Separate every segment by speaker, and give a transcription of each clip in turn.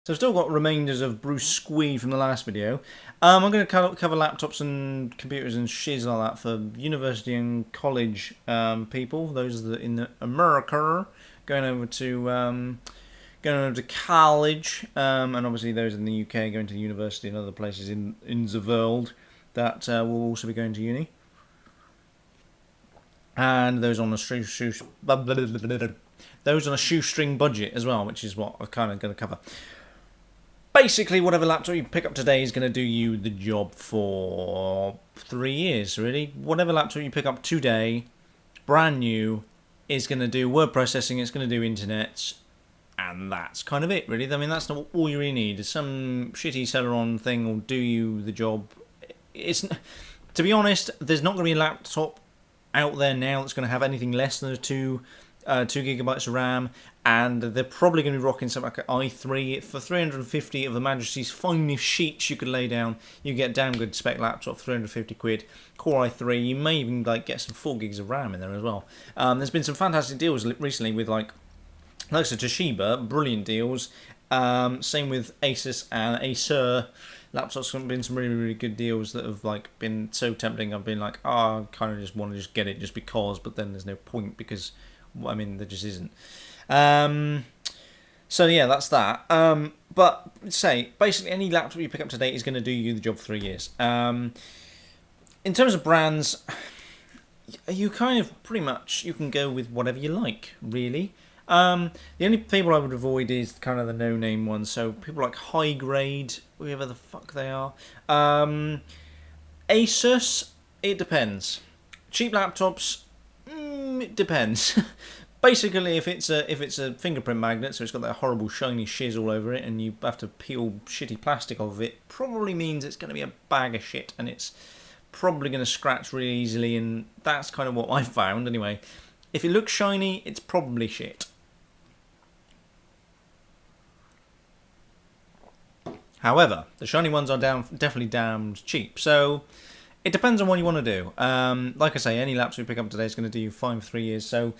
Speaker 1: So I've still got remainders of Bruce Squee from the last video. I'm going to cover laptops and computers and shiz like that for university and college people. Those that in America going over to college, and obviously those in the UK going to university and other places in the world that will also be going to uni. And those on a shoestring budget as well, which is what I'm kind of going to cover. Basically, whatever laptop you pick up today is going to do you the job for 3 years, really. Whatever laptop you pick up today, brand new, is going to do word processing, it's going to do internet, and that's kind of it, really. I mean, that's not all you really need. Some shitty Celeron thing will do you the job. To be honest, there's not going to be a laptop out there now that's going to have anything less than a 2 gigabytes of RAM, and they're probably going to be rocking something like an i3 for 350 of the Majesty's finest sheets you could lay down. You get a damn good spec laptop for 350 quid. Core i3. You may even get some 4 gigs of RAM in there as well. There's been some fantastic deals recently with like of Toshiba, brilliant deals. Same with Asus and Acer. Laptops have been some really good deals that have been so tempting. I've been like, I kind of just want to just get it just because, but then there's no point because, I mean, there just isn't. So yeah, that's that. But basically any laptop you pick up today is going to do you the job for 3 years. In terms of brands, you kind of pretty much, you can go with whatever you like, really. The only people I would avoid is kind of the no-name ones, so people like High Grade, whoever the fuck they are. Asus, it depends. Cheap laptops, it depends. Basically, if it's a fingerprint magnet, so it's got that horrible shiny shiz all over it, and you have to peel shitty plastic off of it, probably means it's going to be a bag of shit, and it's probably going to scratch really easily, and that's kind of what I found anyway. If it looks shiny, it's probably shit. However, the shiny ones are definitely damned cheap, so it depends on what you want to do. Like I say, any laptop you pick up today is going to do you fine for 3 years, so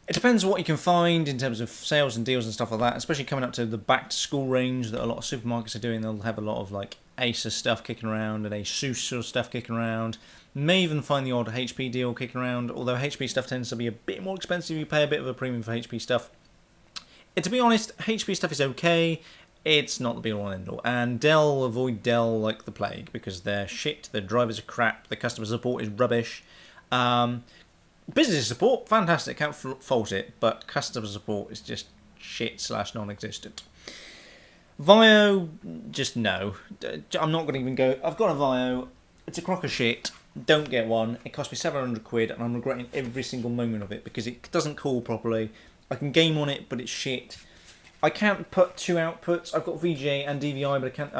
Speaker 1: it depends on what you can find in terms of sales and deals and stuff like that, especially coming up to the back-to-school range that a lot of supermarkets are doing. They'll have a lot of Acer stuff kicking around and Asus sort of stuff kicking around. May even find the odd HP deal kicking around, although HP stuff tends to be a bit more expensive. You pay a bit of a premium for HP stuff. And to be honest, HP stuff is okay. It's not the be-all and end-all. And Dell, avoid Dell like the plague, because they're shit, their drivers are crap, their customer support is rubbish. Business support, fantastic, can't fault it, but customer support is just shit / non-existent. Vio, just no. I'm not going to even go. I've got a Vio, it's a crock of shit, don't get one. It cost me 700 quid, and I'm regretting every single moment of it, because it doesn't cool properly. I can game on it, but it's shit. I can't put 2 outputs. I've got VGA and DVI, but I can't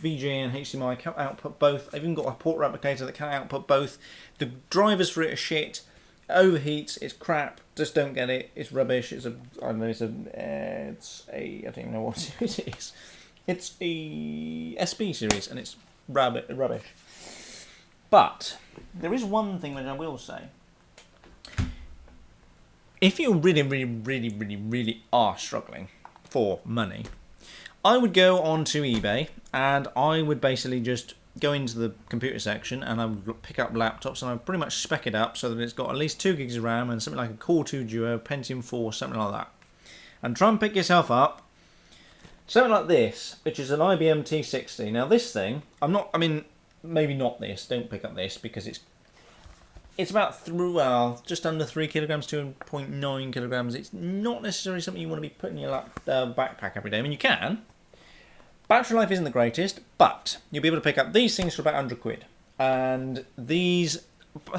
Speaker 1: VGA and HDMI. I can't output both. I've even got a port replicator that can't output both. The drivers for it are shit. It overheats. It's crap. Just don't get it. It's rubbish. I don't know. I don't even know what series it is. It's a SB series, and it's rubbish. But there is one thing that I will say. If you really are struggling for money, I would go onto eBay and I would basically just go into the computer section and I would pick up laptops and I would pretty much spec it up so that it's got at least 2 gigs of RAM and something like a Core 2 Duo, Pentium 4, something like that. And try and pick yourself up something like this, which is an Ibm T60. Now this thing, maybe not this, don't pick up this because it's about just under 3 kilograms, 2.9 kilograms. It's not necessarily something you want to be putting in your backpack every day. I mean, you can. Battery life isn't the greatest, but you'll be able to pick up these things for about 100 quid. And these,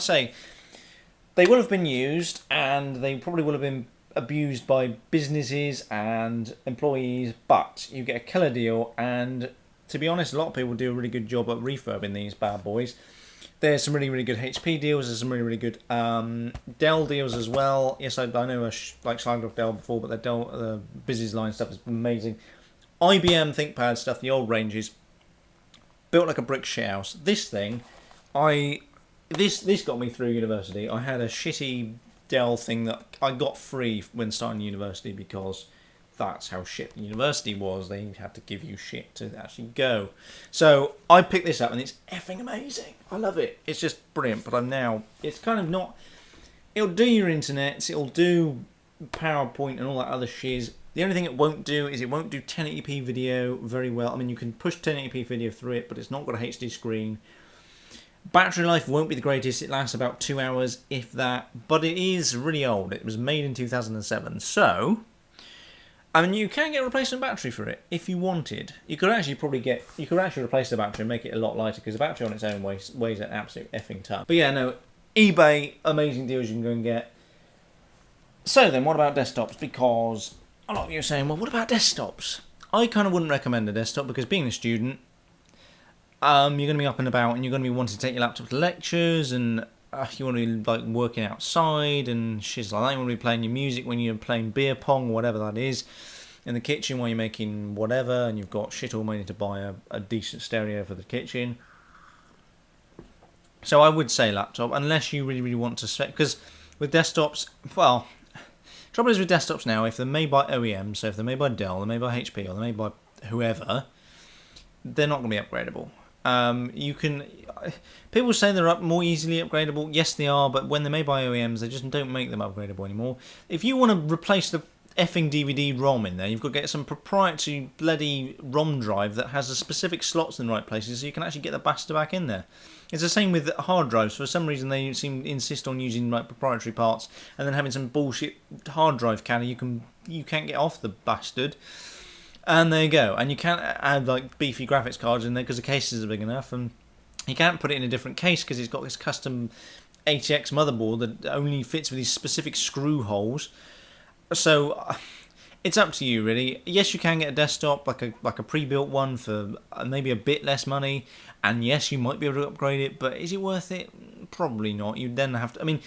Speaker 1: they will have been used, and they probably will have been abused by businesses and employees, but you get a killer deal, and to be honest, a lot of people do a really good job at refurbing these bad boys. There's some really good HP deals. There's some really good Dell deals as well. Yes, I know I slagged off Dell before, but the Dell Business Line stuff is amazing. IBM ThinkPad stuff, the old ranges, built like a brick shithouse. This thing, this got me through university. I had a shitty Dell thing that I got free when starting university because that's how shit the university was. They had to give you shit to actually go. So I picked this up and it's effing amazing. I love it. It's just brilliant. But it's kind of not, it'll do your internet, it'll do PowerPoint and all that other shiz. The only thing it won't do is it won't do 1080p video very well. I mean, you can push 1080p video through it, but it's not got a HD screen. Battery life won't be the greatest. It lasts about 2 hours, if that. But it is really old. It was made in 2007. So, I mean, you can get a replacement battery for it if you wanted. You could actually replace the battery and make it a lot lighter, because the battery on its own weighs an absolute effing ton. But yeah, no, eBay, amazing deals you can go and get. So then, what about desktops? Because a lot of you are saying, well, what about desktops? I kind of wouldn't recommend a desktop, because being a student, you're going to be up and about, and you're going to be wanting to take your laptop to lectures, and you want to be like working outside and shit like that. You want to be playing your music when you're playing beer pong or whatever that is in the kitchen while you're making whatever, and you've got shit all money to buy a decent stereo for the kitchen. So I would say laptop, unless you really, really want to spec, because with desktops, well, trouble is with desktops now, if they're made by OEM, so if they're made by Dell, they're made by HP, or they're made by whoever, they're not going to be upgradable. People say they're more easily upgradable. Yes, they are, but when they're made by OEMs, they just don't make them upgradable anymore. If you want to replace the effing DVD-ROM in there, you've got to get some proprietary bloody ROM drive that has the specific slots in the right places, so you can actually get the bastard back in there. It's the same with hard drives. For some reason, they seem to insist on using like proprietary parts, and then having some bullshit hard drive caddy you can't get off the bastard. And there you go. And you can't add like beefy graphics cards in there because the cases are big enough, and you can't put it in a different case because it's got this custom ATX motherboard that only fits with these specific screw holes. So it's up to you, really. Yes, you can get a desktop, like a pre-built one for maybe a bit less money, and yes, you might be able to upgrade it. But is it worth it? Probably not. You'd then have to. I mean,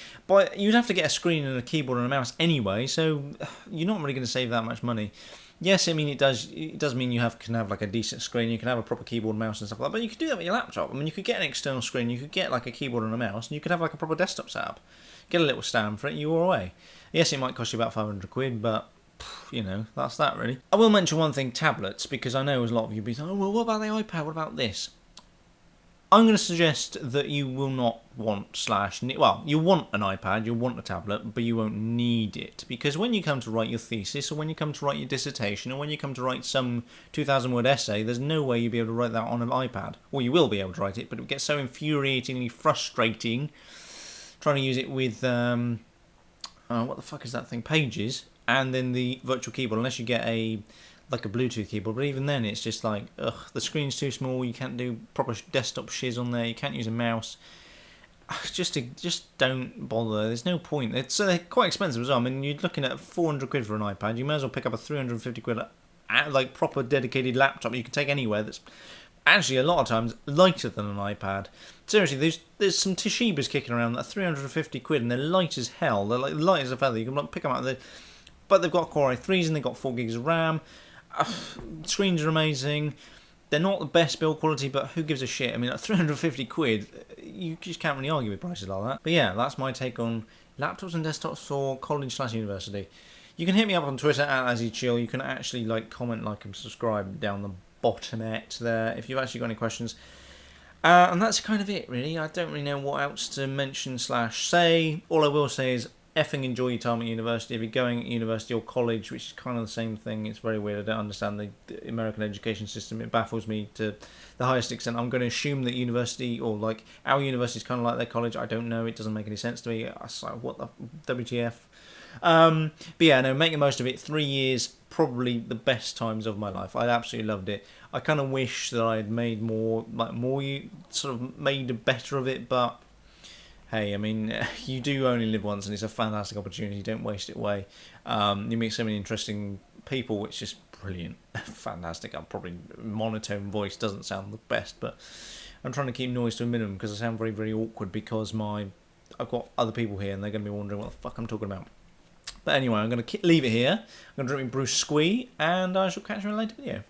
Speaker 1: you'd have to get a screen and a keyboard and a mouse anyway, so you're not really going to save that much money. Yes, I mean it does mean you can have like a decent screen, you can have a proper keyboard and mouse and stuff like that, but you could do that with your laptop. I mean, you could get an external screen, you could get like a keyboard and a mouse, and you could have like a proper desktop setup. Get a little stand for it, you are away. Yes, it might cost you about 500 quid, but you know, that's that really. I will mention one thing, tablets, because I know a lot of you be saying, oh, well, what about the iPad, what about this? I'm going to suggest that you will not want you want an iPad, you'll want a tablet, but you won't need it. Because when you come to write your thesis, or when you come to write your dissertation, or when you come to write some 2,000-word essay, there's no way you'll be able to write that on an iPad. Well, you will be able to write it, but it gets so infuriatingly frustrating trying to use it with, what the fuck is that thing? Pages, and then the virtual keyboard, unless you get a Bluetooth keyboard, but even then it's just like, the screen's too small, you can't do proper desktop shiz on there, you can't use a mouse. Just don't bother, there's no point. They're quite expensive as well. I mean, you're looking at 400 quid for an iPad, you may as well pick up a 350 quid like proper dedicated laptop you can take anywhere that's actually a lot of times lighter than an iPad. Seriously, there's some Toshibas kicking around that are 350 quid and they're light as hell, they're like light as a feather, you can pick them up, but they've got Core i3s and they've got 4 gigs of RAM. Screens are amazing. They're not the best build quality, but who gives a shit? I mean, at 350 quid, you just can't really argue with prices like that. But yeah, that's my take on laptops and desktops for college/university. You can hit me up on Twitter @AzzyChill. You can actually comment, like, and subscribe down the bottomette there if you've actually got any questions. And that's kind of it, really. I don't really know what else to mention/say. All I will say is, effing enjoy your time at university. If you're going at university or college, which is kind of the same thing, it's very weird. I don't understand the American education system. It baffles me to the highest extent. I'm going to assume that university, or like our university, is kind of like their college. I don't know. It doesn't make any sense to me. I was like, what the WTF? But yeah, no, make the most of it. 3 years, probably the best times of my life. I absolutely loved it. I kind of wish that I had made more sort of made better of it, but hey, I mean, you do only live once, and it's a fantastic opportunity. Don't waste it away. You meet so many interesting people, which is brilliant. Fantastic. I'm probably monotone voice doesn't sound the best, but I'm trying to keep noise to a minimum because I sound very, very awkward because I've got other people here, and they're going to be wondering what the fuck I'm talking about. But anyway, I'm going to leave it here. I'm going to drink Bruce Squee, and I shall catch you in a later video.